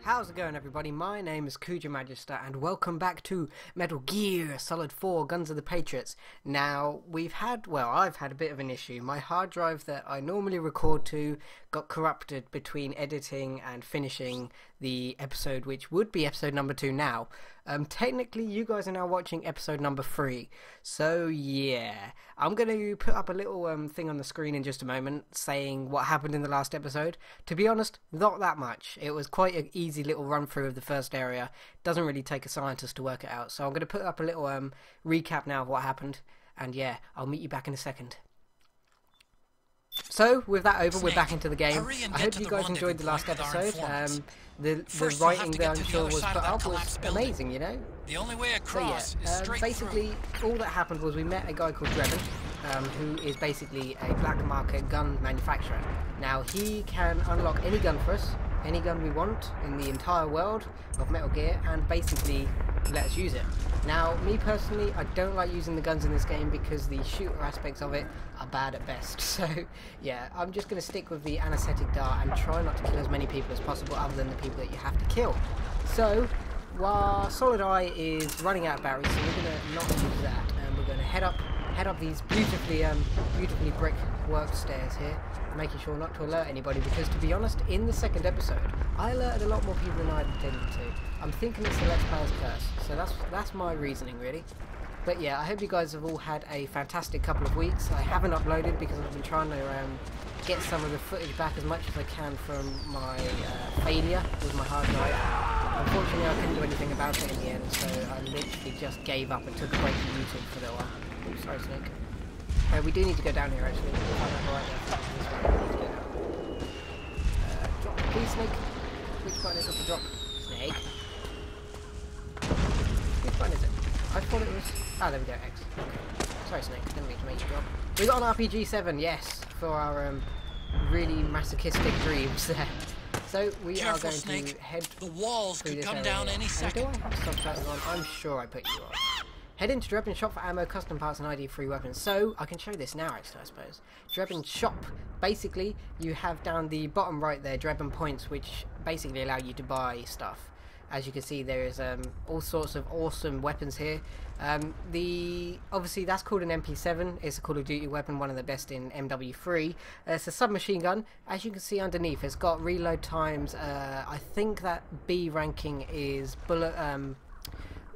How's it going, everybody? My name is Kuja Magister and welcome back to Metal Gear Solid 4 Guns of the Patriots. Now, I've had a bit of an issue. My hard drive that I normally record to got corrupted between editing and finishing the episode, which would be episode number 2 now. Technically, you guys are now watching episode number 3. So, yeah. I'm going to put up a little thing on the screen in just a moment saying what happened in the last episode. To be honest, not that much. It was quite an easy little run through of the first area. Doesn't really take a scientist to work it out. So I'm going to put up a little recap now of what happened. And yeah, I'll meet you back in a second. So, with that over, we're back into the game. I hope you guys enjoyed the last episode. The writing that I'm sure was put up was amazing, you know? The only way across is straight basically, all that happened was we met a guy called Drebin, who is basically a black market gun manufacturer. Now, he can unlock any gun for us, any gun we want in the entire world of Metal Gear, and basically let us use it. Now, me personally, I don't like using the guns in this game because the shooter aspects of it are bad at best. So, yeah, I'm just going to stick with the anesthetic dart and try not to kill as many people as possible other than the people that you have to kill. So, while Solid Eye is running out of batteries, so we're going to not use that, and we're going to head up these beautifully brick work stairs here, making sure not to alert anybody, because to be honest, in the second episode, I alerted a lot more people than I intended to. I'm thinking it's the Let's Player's curse, so that's my reasoning really. But yeah, I hope you guys have all had a fantastic couple of weeks. I haven't uploaded because I've been trying to get some of the footage back as much as I can from my failure with my hard drive. Unfortunately, I couldn't do anything about it in the end, so I literally just gave up and took a break from YouTube for a little while. Oops, sorry, Snake. We do need to go down here actually. If I remember right, this way we need to go down. Drop, please, Snake. Which button is it to drop? Snake. Which button is it? I thought it was... Ah, there we go, X. Okay. Sorry, Snake, didn't mean to make you drop. We got an RPG 7, yes, for our really masochistic dreams there. So we are going to head the walls through could this come area down here. any second. Do I have subtitles on? I'm sure I put you on. Head into Drebin's shop for ammo, custom parts, and ID-free weapons. So, I can show this now, actually, I suppose. Drebin's shop. Basically, you have down the bottom right there, Drebin points, which basically allow you to buy stuff. As you can see, there is all sorts of awesome weapons here. Obviously, that's called an MP7. It's a Call of Duty weapon, one of the best in MW3. It's a submachine gun. As you can see underneath, it's got reload times. I think that B ranking is bullet...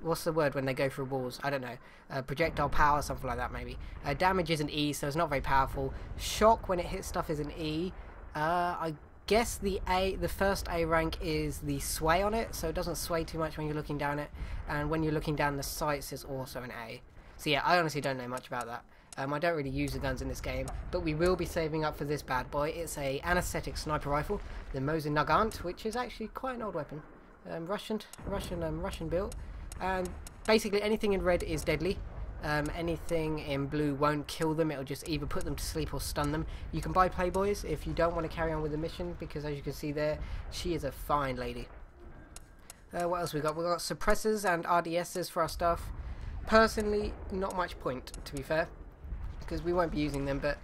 what's the word when they go through walls? I don't know. Projectile power, something like that maybe. Damage is an E, so it's not very powerful. Shock when it hits stuff is an E. I guess the first A rank is the sway on it, so it doesn't sway too much when you're looking down it. And when you're looking down the sights is also an A. So yeah, I honestly don't know much about that. I don't really use the guns in this game, but we will be saving up for this bad boy. It's a anesthetic sniper rifle, the Mosin Nagant, which is actually quite an old weapon. Russian built. And basically anything in red is deadly. Anything in blue won't kill them. It'll just either put them to sleep or stun them. You can buy Playboys if you don't want to carry on with the mission, because as you can see there, she is a fine lady. What else we got? We got suppressors and RDSs for our stuff. Personally, not much point, to be fair, because we won't be using them, but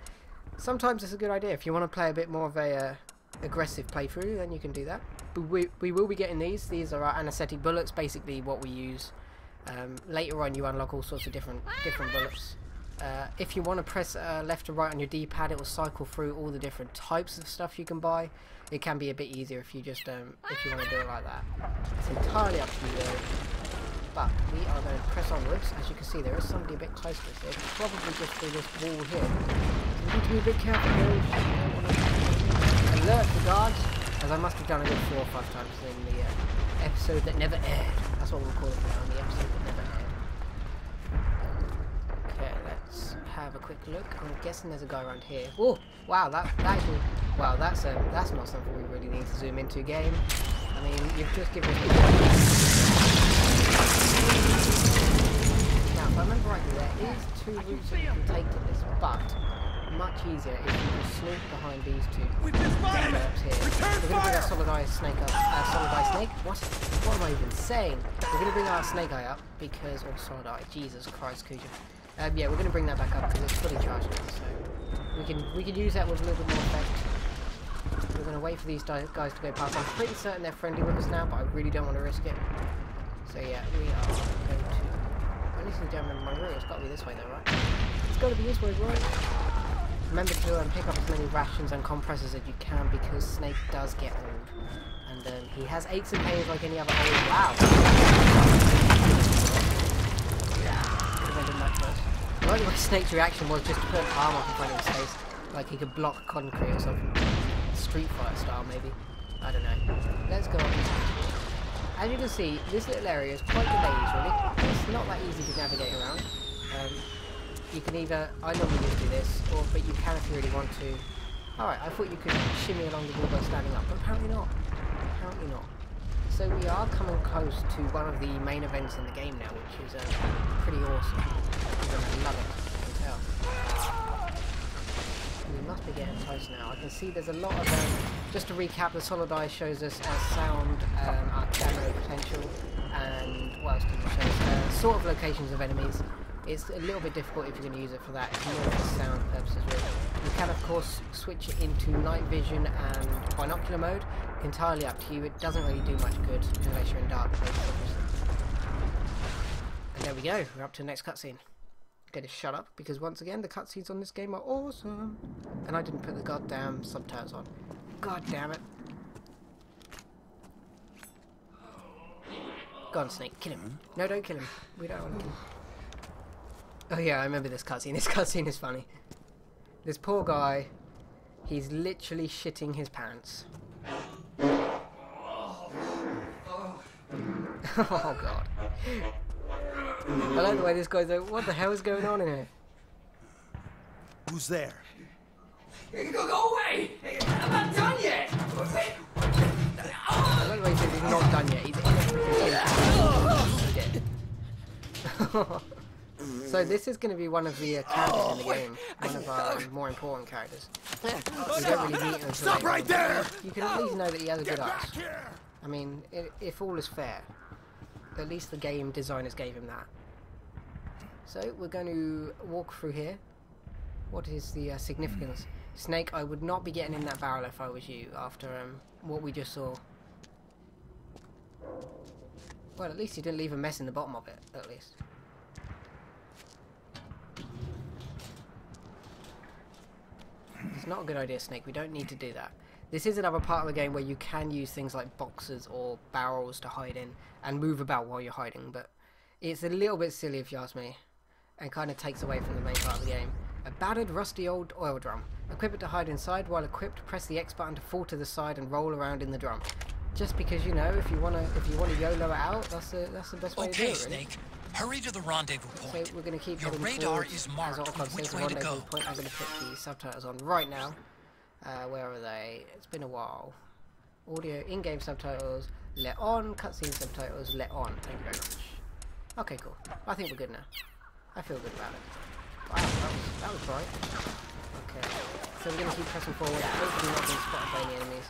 sometimes it's a good idea. If you want to play a bit more of a aggressive playthrough, then you can do that. But we will be getting these. These are our anesthetic bullets, basically what we use. Later on you unlock all sorts of different bullets. If you want to press left or right on your D-pad, it will cycle through all the different types of stuff you can buy. It can be a bit easier if you just if you want to do it like that. It's entirely up to you though. But we are going to press onwards. As you can see, there is somebody a bit close to us here, probably just through this wall here. So we need to be a bit careful here. Alert the guards, as I must have done a good 4 or 5 times in the episode that never aired. That's what we'll call it now, the episode that never aired. Okay, let's have a quick look. I'm guessing there's a guy around here. Oh, wow, that's not something we really need to zoom into, game. I mean, you've just given us... Now, if I remember rightly, there is 2 routes that you can take to this, but much easier if you can sneak behind these 2 traps here. We're going to bring our Solid Eye Snake up. Solid Eye Snake? What am I even saying? We're going to bring our Snake Eye up because... Oh, Solid Eye. Jesus Christ, Kuja. Yeah, we're going to bring that back up because it's fully charged now, so... We can use that with a little bit more effect. We're going to wait for these guys to go past. I'm pretty certain they're friendly with us now, but I really don't want to risk it. So yeah, we are going to... At least I don't remember my route. It's got to be this way though, right? It's got to be this way, right? Remember to pick up as many rations and compressors as you can, because Snake does get old. And he has aches and pains like any other old... Wow! I like the way Snake's reaction was just to put an arm up in front of his face, like he could block concrete or something. Street Fighter style, maybe. I don't know. Let's go on. As you can see, this little area is quite delayed, really. It's not that easy to navigate around. You can either, I normally just do this, but you can if you really want to. Alright, I thought you could shimmy along the wall by standing up, but apparently not. Apparently not. So we are coming close to one of the main events in the game now, which is pretty awesome. You're going to love it, I can tell. We must be getting close now. I can see there's a lot of... just to recap, the solid eye shows us sound, our camo potential, and what else does it show us? Sort of locations of enemies. It's a little bit difficult if you're going to use it for that. It's more for sound purposes, really. You can, of course, switch it into night vision and binocular mode. Entirely up to you. It doesn't really do much good unless you're in dark places. And there we go. We're up to the next cutscene. Get to shut up, because once again, the cutscenes on this game are awesome. And I didn't put the goddamn subtitles on. God damn it. Go on, Snake. Kill him. No, don't kill him. We don't want to kill him. Oh yeah, I remember this cutscene. This cutscene is funny. This poor guy, he's literally shitting his pants. Oh god. I like the way this guy's like, what the hell is going on in here? Who's there? Go away! I'm not done yet! I like the way he says he's not done yet. He's dead. So this is going to be one of the characters in the game. One of our more important characters. We don't really meet him until Stop right there! You can at least know that he has a good eyes. I mean, if all is fair, at least the game designers gave him that. So we're going to walk through here. What is the significance? Snake, I would not be getting in that barrel if I was you, after what we just saw. Well, at least you didn't leave a mess in the bottom of it, at least. It's not a good idea, Snake. We don't need to do that. This is another part of the game where you can use things like boxes or barrels to hide in and move about while you're hiding, but it's a little bit silly if you ask me, and kind of takes away from the main part of the game. A battered, rusty old oil drum. Equip it to hide inside. While equipped, press the X button to fall to the side and roll around in the drum. Just because, you know, if you wanna YOLO it out, that's the best way to do it, really. Snake. Hurry to the rendezvous point. So we're going to keep Your heading radar forward. is marked As Otacon which says, way the to rendezvous go. point. I'm going to put the subtitles on right now. Where are they? It's been a while. Audio, in-game subtitles, let on. Cutscene subtitles, let on. Thank you very much. Okay, cool. I think we're good now. I feel good about it. Wow, that was bright. Okay, so we're going to keep pressing forward. Hopefully not being spotted by any enemies.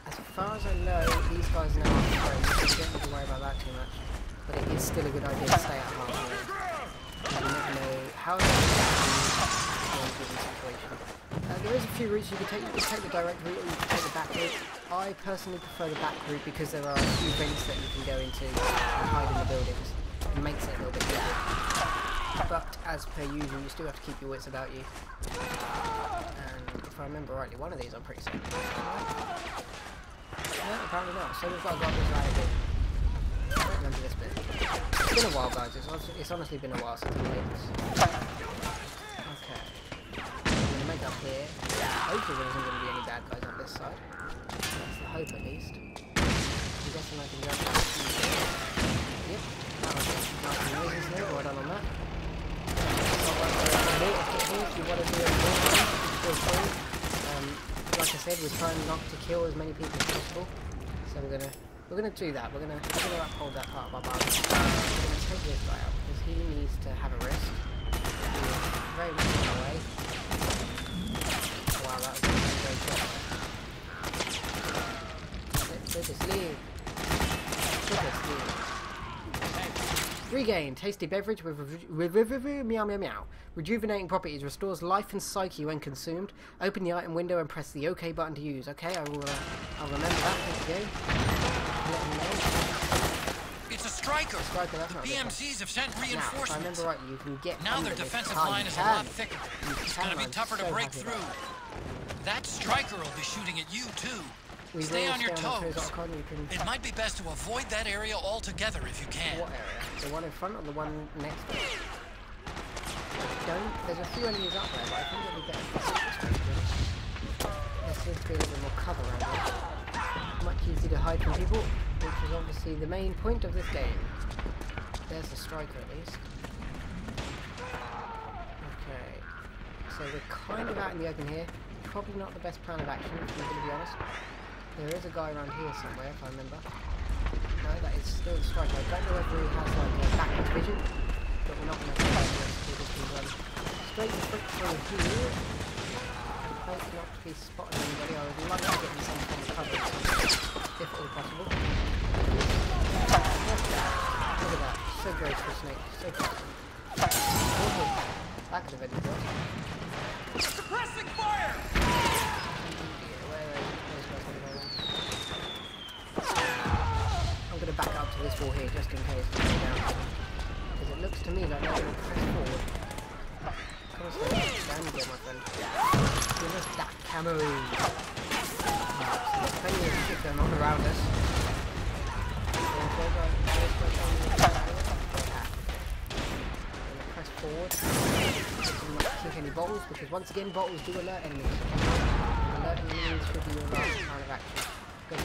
As far as I know, these guys now are friends, so you don't need to worry about that too much. But it is still a good idea to stay at half way. You never know how it's going to be in a given situation. There is a few routes you can take. You can take the direct route or you can take the back route. I personally prefer the back route because there are a few vents that you can go into and hide in the buildings. It makes it a little bit easier. But as per usual, you still have to keep your wits about you. And if I remember rightly, one of these I'm pretty certain. No, apparently not. So we've got Gotp'S right here. I don't remember this bit. It's been a while, guys. It's honestly been a while since I played this. Okay. I'm going to make up here. Hopefully there isn't going to be any bad guys on this side. That's the hope, at least. I'm guessing I can go back. Yep. That was it. Nice and noises there. Well done on that. If you want to do it feel free. Like I said, we're trying not to kill as many people as possible. So we're gonna do that. We're gonna uphold that part of our balance. We're gonna take this guy out because he needs to have a rest. He's very much in our way. Wow, that was a great shot. Let us leave. Let us leave. Regain. Tasty beverage with meow meow meow. Rejuvenating properties. Restores life and psyche when consumed. Open the item window and press the OK button to use. Okay, I'll remember that. Thank you. It's a striker. That's The not PMCs have sent now, if I reinforcements. remember right, you can get Now under their this defensive car. line You is a can. lot thicker. You It's can. going to be I'm tougher so to break happy through. about That striker will be shooting at you too. We Stay will on your stay on our toes. toes. You can... It might be best to avoid that area altogether if you can. What area? The one in front or the one next to it? There's a few enemies up there, but I think it'll be better if we switch this way. There seems to be a little bit more cover around here. Much easier to hide from people, which is obviously the main point of this game. There's a striker at least. Okay. So we're kind of out in the open here. Probably not the best plan of action, if I'm going to be honest. There is a guy around here somewhere, if I remember. No, that is still the striker. I don't know whether he has like a backwards vision, but we're not going to have to do this. We run straight through here. I hope not to be spotting anybody. I would like to get in some form of cover, if at all possible. Look at that. So graceful, Snake. So graceful. That could have ended well. Suppressing fire! I'm going to back up to this wall here just in case they go down. Because it looks to me like they're going to press forward. Come on, stay down again, my friend. Give us that camo. There's plenty of shit going on around us. Press forward. Not click any bottles, because once again bottles do alert enemies. Alerting enemies should be your last kind of action. Did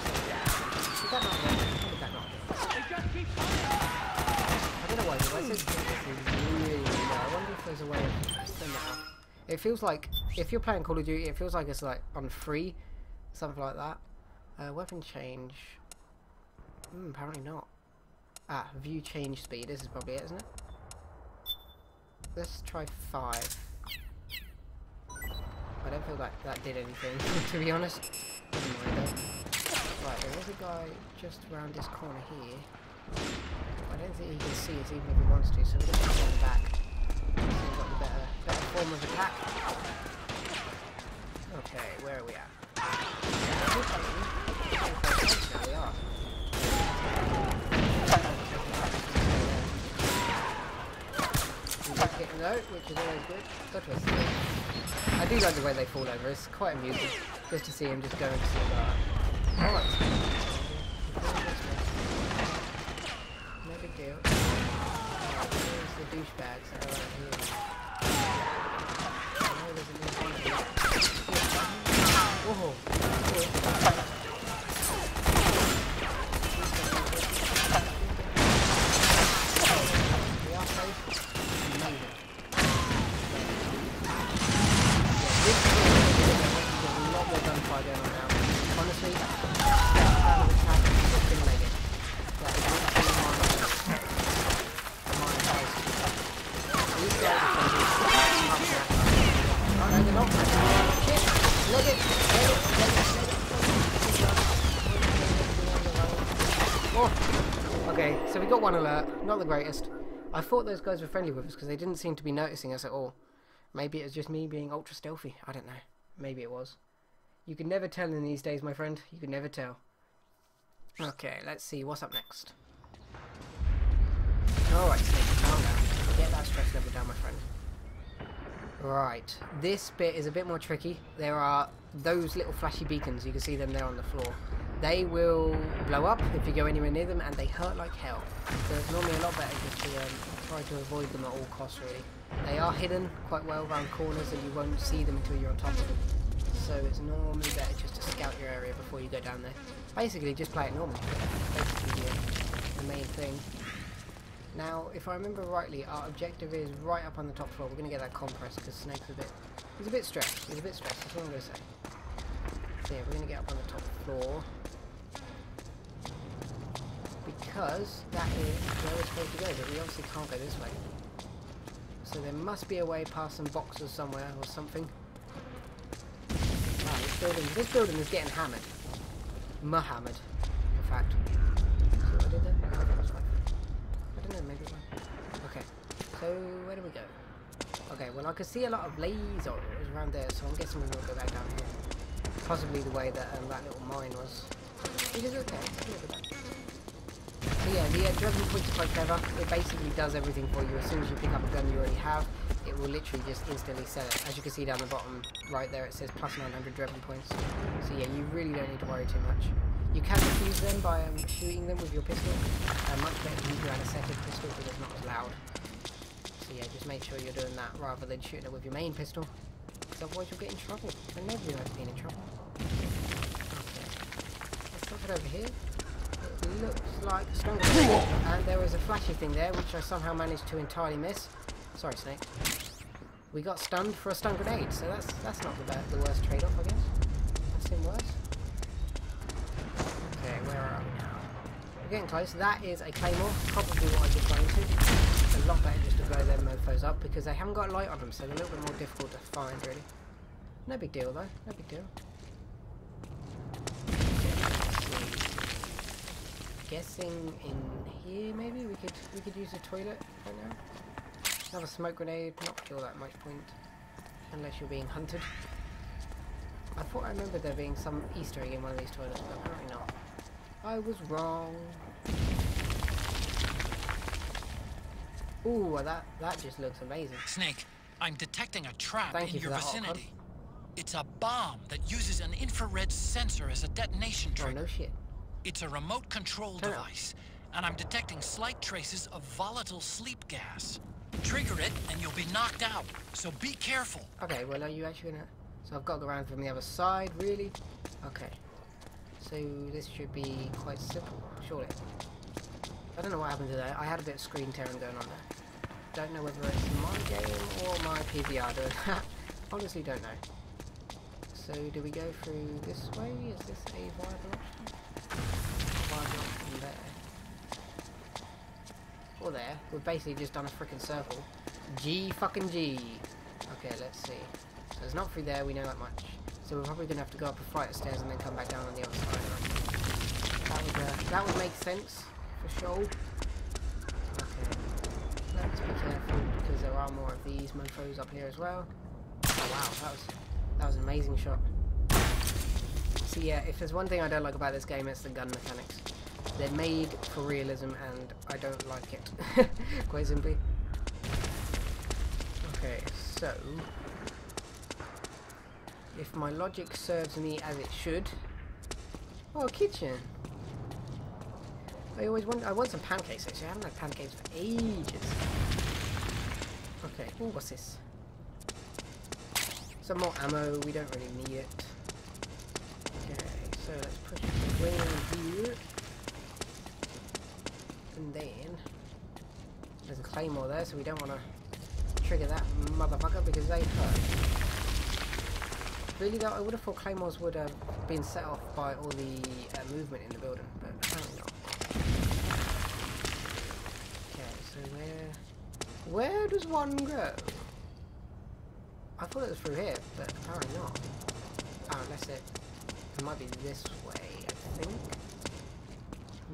that not work? How did that not work? I don't know why, but I said this is really low. I wonder if there's a way of turning it off. It feels like, if you're playing Call of Duty, it feels like it's like on free, something like that. Weapon change. Apparently not. View change speed. This is probably it, isn't it? Let's try 5. I don't feel like that did anything, to be honest. Doesn't mind though. Right, there is a guy just around this corner here. I don't think he can see us even if he wants to, so we're going to turn back. So we've got the better form of attack. Okay, where are we at? There we are. Getting low, which is always good. Gotp'S. I do like the way they fall over. It's quite amusing just to see him just go into some alright. No big deal. Alright, here's the douchebags that are around here. I know there's a new one here. Whoa! We are safe. Amazing. Gunfire going on now. Honestly, that kind of attack is been legged. That is my house. These guys are going to be oh no, they're not. Shit! Leg it! Oh. Okay, so we got one alert. Not the greatest. I thought those guys were friendly with us because they didn't seem to be noticing us at all. Maybe it was just me being ultra stealthy. I don't know. Maybe it was. You can never tell in these days, my friend. You can never tell. Okay, let's see. What's up next? Alright, Snake, calm down. Get that stress level down, my friend. Right. This bit is a bit more tricky. There are those little flashy beacons. You can see them there on the floor. They will blow up if you go anywhere near them, and they hurt like hell. So it's normally a lot better just to try to avoid them at all costs, really. They are hidden quite well around corners, and you won't see them until you're on top of them. So it's normally better just to scout your area before you go down there. Basically, just play it normally. Basically, the main thing. Now, if I remember rightly, our objective is right up on the top floor. We're going to get that compress because Snake's he's a bit stressed. He's a bit stressed, that's what I'm going to say. So yeah, we're going to get up on the top floor. Because that is where we're supposed to go, but we obviously can't go this way. So there must be a way past some boxes somewhere or something. Wow, this building is getting hammered. Muhammed, in fact. See what I did there? I don't know, maybe it was. I could see a lot of lasers around there, so I'm guessing we will go back down here. Possibly the way that that little mine was. Which is okay. So yeah, the Dragon Point's quite clever. It basically does everything for you. As soon as you pick up a gun you already have, it will literally just instantly sell it. As you can see down the bottom right there, it says plus 900 Dragon Points. So yeah, you really don't need to worry too much. You can defuse them by shooting them with your pistol. Much better than your anesthetic pistol because it's not as loud. So yeah, just make sure you're doing that rather than shooting it with your main pistol. Because otherwise you'll get in trouble. And nobody likes being in trouble. Okay. Let's look it over here. It looks like a stun grenade. And there was a flashy thing there, which I somehow managed to entirely miss. Sorry, Snake. We got stunned for a stun grenade, so that's not the worst trade-off, I guess. That's even worse. Okay, where are we now? We're getting close. That is a Claymore, probably what I just ran into. It's a lot better just to blow them mofos up because they haven't got light on them, so they're a little bit more difficult to find, really. No big deal, though. No big deal. Okay, let's see. Guessing in here, maybe we could use a toilet right now. Another smoke grenade, not kill that much point, unless you're being hunted. I thought I remembered there being some Easter egg in one of these toilets, but apparently not. I was wrong. Ooh, that just looks amazing. Snake, I'm detecting a trap Thank in you for your that, vicinity. It's a bomb that uses an infrared sensor as a detonation Oh, trigger. no shit. It's a remote control Turn it device, and I'm detecting slight traces of volatile sleep gas. Trigger it, and you'll be knocked out, so be careful. Okay, well, are you actually gonna... So I've got to go around from the other side, really? Okay. So this should be quite simple, surely. I don't know what happened to that. I had a bit of screen tearing going on there. Don't know whether it's my game or my PVR doing that. Honestly, don't know. So do we go through this way? Is this a viable option? Viable option there. Or there. We've basically just done a freaking circle. G fucking G. Okay, let's see. So it's not through there, we know that much. So we're probably going to have to go up a flight of stairs and then come back down on the other side. That would make sense, for sure. Okay. Let's be careful, because there are more of these mofos up here as well. Oh wow, that was an amazing shot. So yeah, if there's one thing I don't like about this game, it's the gun mechanics. They're made for realism and I don't like it, quite simply. Okay, so if my logic serves me as it should... Oh, kitchen! I want some pancakes actually, I haven't had pancakes for ages. Okay, ooh, what's this? Some more ammo, we don't really need it. Okay, so let's push the way in here. And then there's a Claymore there, so we don't want to trigger that motherfucker because they hurt. Really though, I would have thought Claymores would have been set off by all the movement in the building, but apparently not. Okay, so where does one go? I thought it was through here, but apparently not. Oh, unless it might be this way, I think.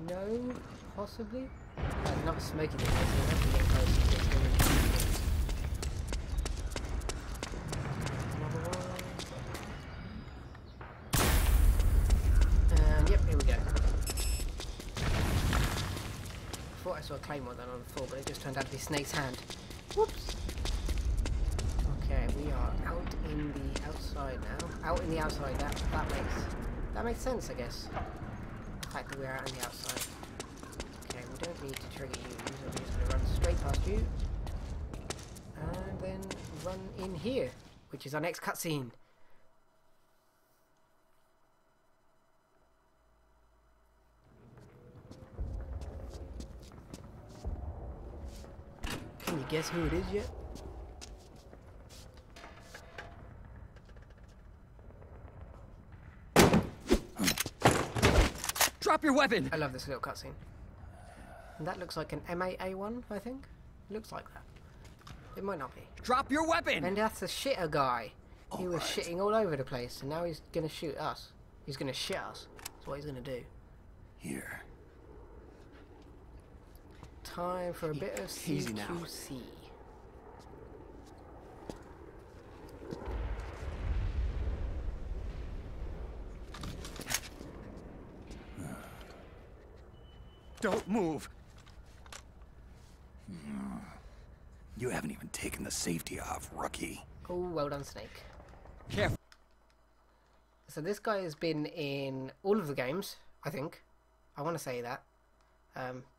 No, possibly. There's not smoking in this, so we have to get close to this one. And yep, here we go. I thought I saw a Claymore then on the floor, but it just turned out to be Snake's hand. Whoops! Okay, we are out in the outside now. Out in the outside, that makes sense, I guess. The fact that we're out in the outside. Okay, we don't need to trigger you, so we're just going to run straight past you. And then run in here, which is our next cutscene. Can you guess who it is yet? Drop your weapon! I love this little cutscene. And that looks like an MAA one, I think. Looks like that. It might not be. Drop your weapon! And that's the shitter guy. He was shitting all over the place, and now he's gonna shoot us. He's gonna shit us. That's what he's gonna do. Here. Time for a bit of Easy now. CQC. Don't move. You haven't even taken the safety off, rookie. Oh, well done, Snake. Careful. So this guy has been in all of the games, I think. I want to say that.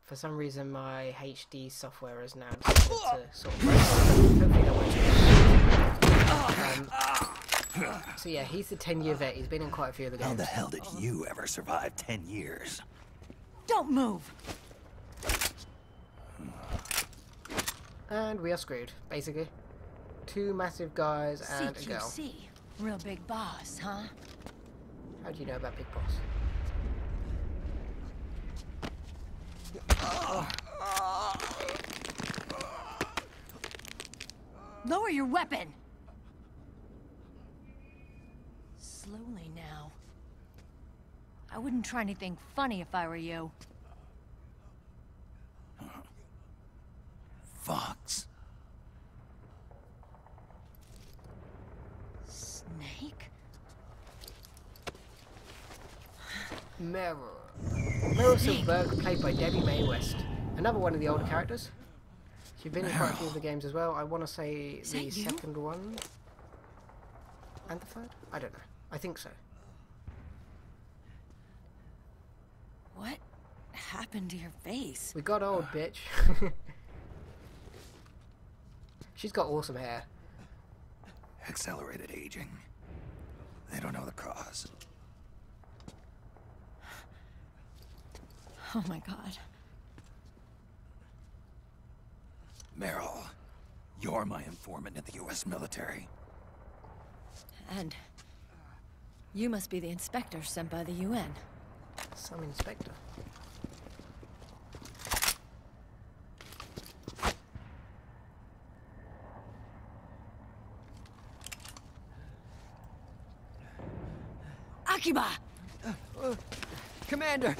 For some reason, my HD software has now decided to sort of break. Hopefully that won't. So yeah, he's the 10-year vet. He's been in quite a few of the games. How the hell did you ever survive 10 years? Don't move. And we are screwed, basically. Two massive guys and a girl. CQC. Real big boss, huh? How do you know about Big Boss? Lower your weapon! Slowly now. I wouldn't try anything funny if I were you. Fox. Snake? Meryl. Meryl Silverberg, played by Debbie Mae West. Another one of the older characters. She's been in quite a few of the games as well. I want to say the second one. And the third? I don't know. I think so. What happened to your face? We got old, bitch. She's got awesome hair. Accelerated aging. They don't know the cause. Oh my god. Meryl, you're my informant in the U.S. military. And you must be the inspector sent by the UN. Some inspector. Akiba! Commander!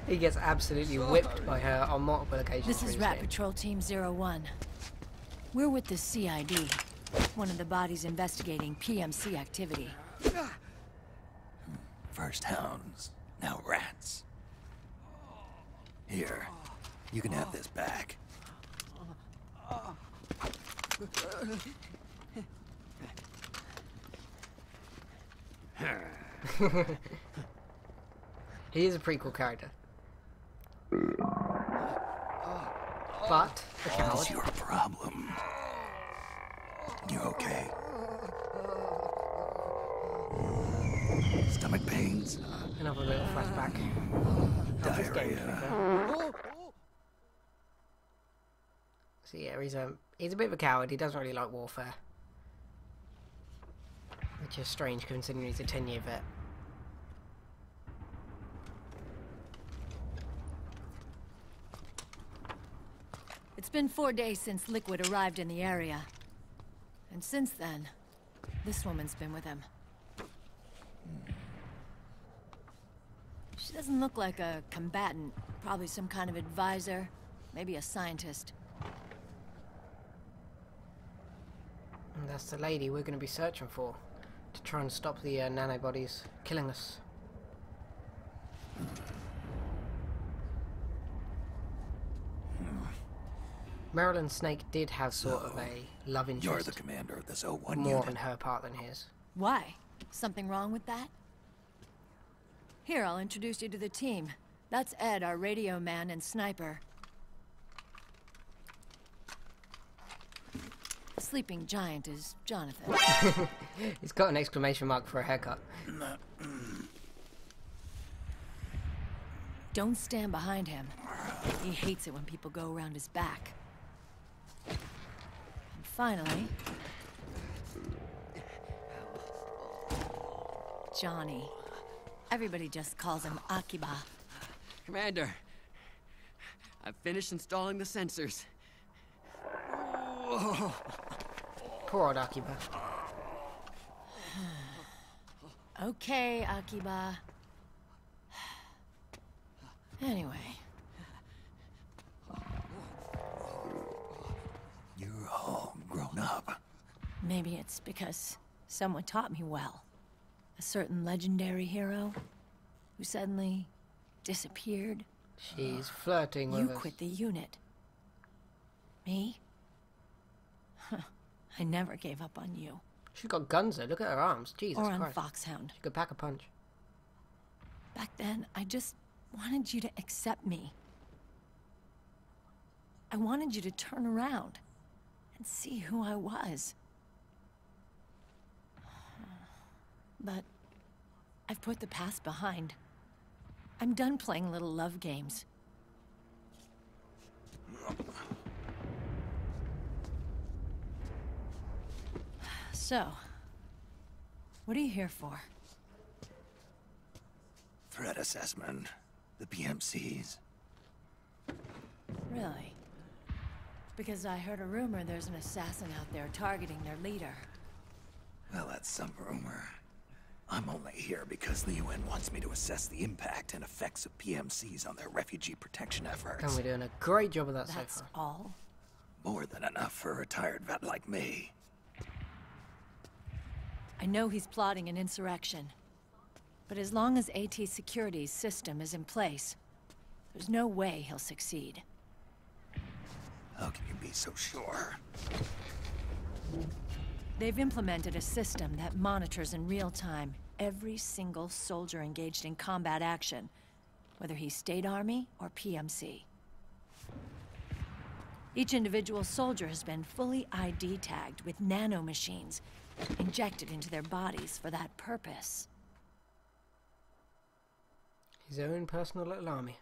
He gets absolutely whipped by her on multiple occasions. This through is this Rat game. Patrol Team 01. We're with the CID, one of the bodies investigating PMC activity. First hounds, now rats. Here, you can have this back. He is a prequel character. But a coward. What's your problem? You okay? Stomach pains? Another little flashback. Of this game, to be Diarrhea? fair. So yeah, he's a bit of a coward. He doesn't really like warfare, which is strange considering he's a 10-year vet. It's been 4 days since Liquid arrived in the area. And since then, this woman's been with him. She doesn't look like a combatant. Probably some kind of advisor. Maybe a scientist. And that's the lady we're going to be searching for, to try and stop the nanobodies killing us. Marilyn Snake did have sort of a love You're interest, the commander of this 01 more unit. on her part than his. Why? Something wrong with that? Here, I'll introduce you to the team. That's Ed, our radio man and sniper. The sleeping giant is Jonathan. He's got an exclamation mark for a haircut. Don't stand behind him. He hates it when people go around his back. And finally... Johnny. Everybody just calls him Akiba. Commander, I've finished installing the sensors. Poor old Akiba. Okay, Akiba. Anyway, You're all grown up. maybe it's because someone taught me well. A certain legendary hero who suddenly disappeared. She's flirting with You us. quit the unit. Me? I never gave up on you. She's got guns though. Look at her arms. Jesus Or on Christ. Foxhound. She could pack a punch. Back then, I just wanted you to accept me. I wanted you to turn around and see who I was. But I've put the past behind. I'm done playing little love games. So, what are you here for? Threat assessment. The PMCs. Really? Because I heard a rumor there's an assassin out there targeting their leader. Well, that's some rumor. I'm only here because the UN wants me to assess the impact and effects of PMCs on their refugee protection efforts. And we're doing a great job of that so That's far. all? More than enough for a retired vet like me. I know he's plotting an insurrection. But as long as AT Security's system is in place, there's no way he'll succeed. How can you be so sure? They've implemented a system that monitors in real time every single soldier engaged in combat action, whether he's State Army or PMC. Each individual soldier has been fully ID tagged with nanomachines injected into their bodies for that purpose. His own personal little army.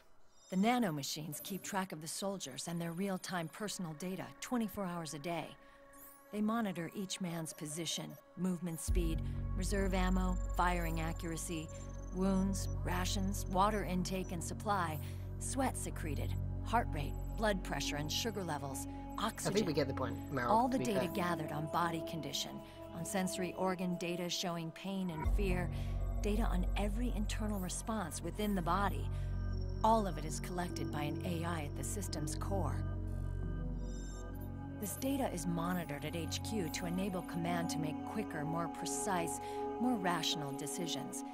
The nanomachines keep track of the soldiers and their real-time personal data 24 hours a day. They monitor each man's position, movement speed, reserve ammo, firing accuracy, wounds, rations, water intake and supply, sweat secreted, heart rate, blood pressure and sugar levels, oxygen. I think we get the point, Meryl. All the to be data fair. gathered on body condition, on sensory organ data showing pain and fear, data on every internal response within the body. All of it is collected by an AI at the system's core. This data is monitored at HQ to enable command to make quicker, more precise, more rational decisions.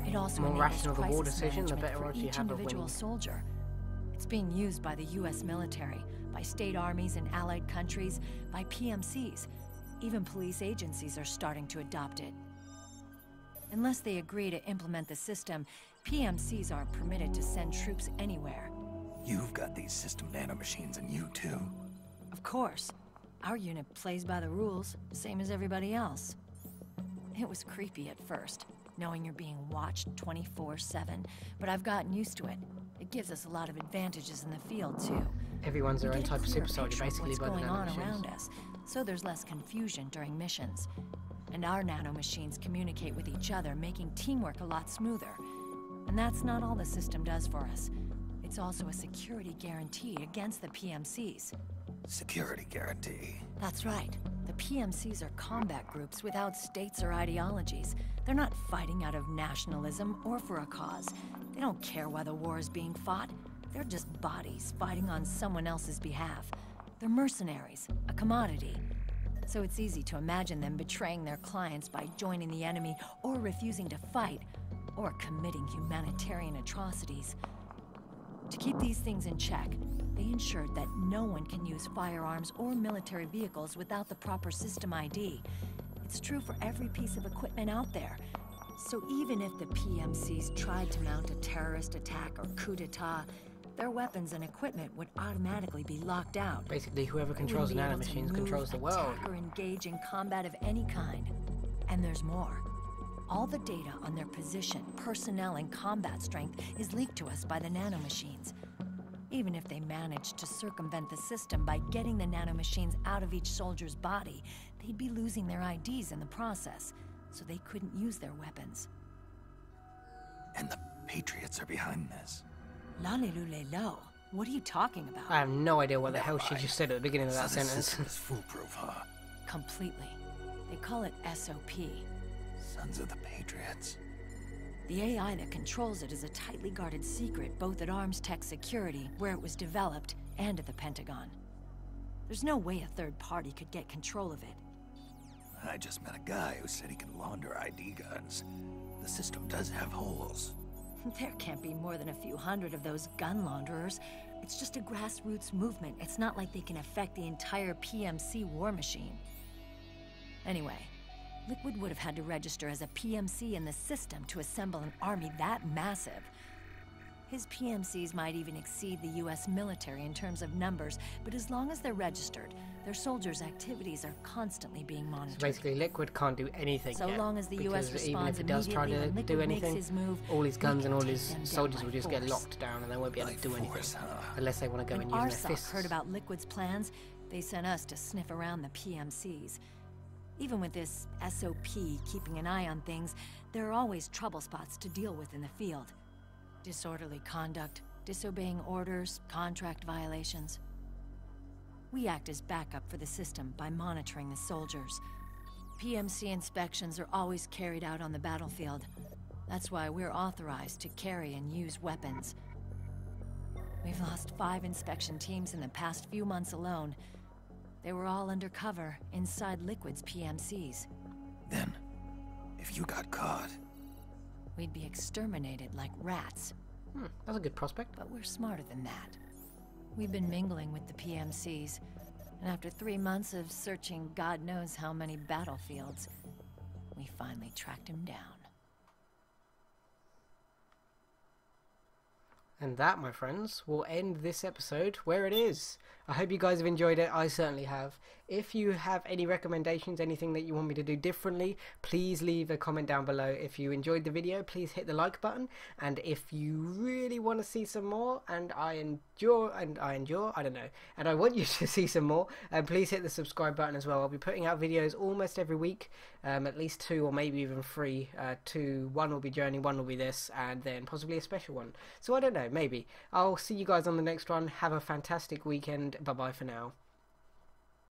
It also More enables rational the war crisis decision, the management better for odds you each have of individual winning. soldier. It's being used by the US military, by state armies in allied countries, by PMCs. Even police agencies are starting to adopt it. Unless they agree to implement the system, PMCs aren't permitted to send troops anywhere. You've got these system nanomachines in you too. Of course. Our unit plays by the rules, same as everybody else. It was creepy at first, knowing you're being watched 24/7, but I've gotten used to it. It gives us a lot of advantages in the field, too. Everyone's their We own get a type of clearer super soldier, picture of basically, what's by the going on nanomachines. around us, so there's less confusion during missions. And our nanomachines communicate with each other, making teamwork a lot smoother. And that's not all the system does for us. It's also a security guarantee against the PMCs. Security guarantee. That's right. The PMCs are combat groups without states or ideologies. They're not fighting out of nationalism or for a cause. They don't care why the war is being fought. They're just bodies fighting on someone else's behalf. They're mercenaries, a commodity. So it's easy to imagine them betraying their clients by joining the enemy or refusing to fight, or committing humanitarian atrocities. To keep these things in check, they ensured that no one can use firearms or military vehicles without the proper system ID. It's true for every piece of equipment out there. So even if the PMCs tried to mount a terrorist attack or coup d'etat, their weapons and equipment would automatically be locked out. Basically, whoever They controls the wouldn't be able to nanomachines move, controls the world. attack, or engage in combat of any kind. And there's more. All the data on their position, personnel, and combat strength is leaked to us by the nanomachines. Even if they managed to circumvent the system by getting the nanomachines out of each soldier's body, they'd be losing their IDs in the process, so they couldn't use their weapons. And the Patriots are behind this. Lalilulelo, what are you talking about? I have no idea what the hell she just said at the beginning of that So this sentence. system is foolproof, huh? Completely. They call it SOP. Sons of the Patriots. The AI that controls it is a tightly guarded secret both at Arms Tech Security, where it was developed, and at the Pentagon. There's no way a third party could get control of it. I just met a guy who said he can launder ID guns. The system does have holes. There can't be more than a few hundred of those gun launderers. It's just a grassroots movement. It's not like they can affect the entire PMC war machine. Anyway, Liquid would have had to register as a PMC in the system to assemble an army that massive. His PMCs might even exceed the US military in terms of numbers, but as long as they're registered, their soldiers' activities are constantly being monitored. So basically, Liquid can't do anything So yet, long as the US because even if responds it does try immediately to when do Liquid makes anything, his move, all his guns and all we can his take them down soldiers by will just get force. locked down and they won't be able to do anything. Force, huh? Unless they want to go and When use their RSOC fists. heard about Liquid's plans, they sent us to sniff around the PMCs. Even with this SOP keeping an eye on things, there are always trouble spots to deal with in the field. Disorderly conduct, disobeying orders, contract violations. We act as backup for the system by monitoring the soldiers. PMC inspections are always carried out on the battlefield. That's why we're authorized to carry and use weapons. We've lost 5 inspection teams in the past few months alone. They were all undercover inside Liquid's PMCs. Then, if you got caught, We'd be exterminated like rats. That's a good prospect. But we're smarter than that. We've been mingling with the PMCs, and after 3 months of searching God knows how many battlefields, we finally tracked him down. And that, my friends, will end this episode where it is. I hope you guys have enjoyed it. I certainly have. If you have any recommendations, anything that you want me to do differently, please leave a comment down below. If you enjoyed the video, please hit the like button. And if you really want to see some more, and I want you to see some more, please hit the subscribe button as well. I'll be putting out videos almost every week, at least 2 or maybe even 3. 1 will be Journey, 1 will be this, and then possibly a special one. So I don't know, maybe. I'll see you guys on the next one. Have a fantastic weekend. Bye bye for now.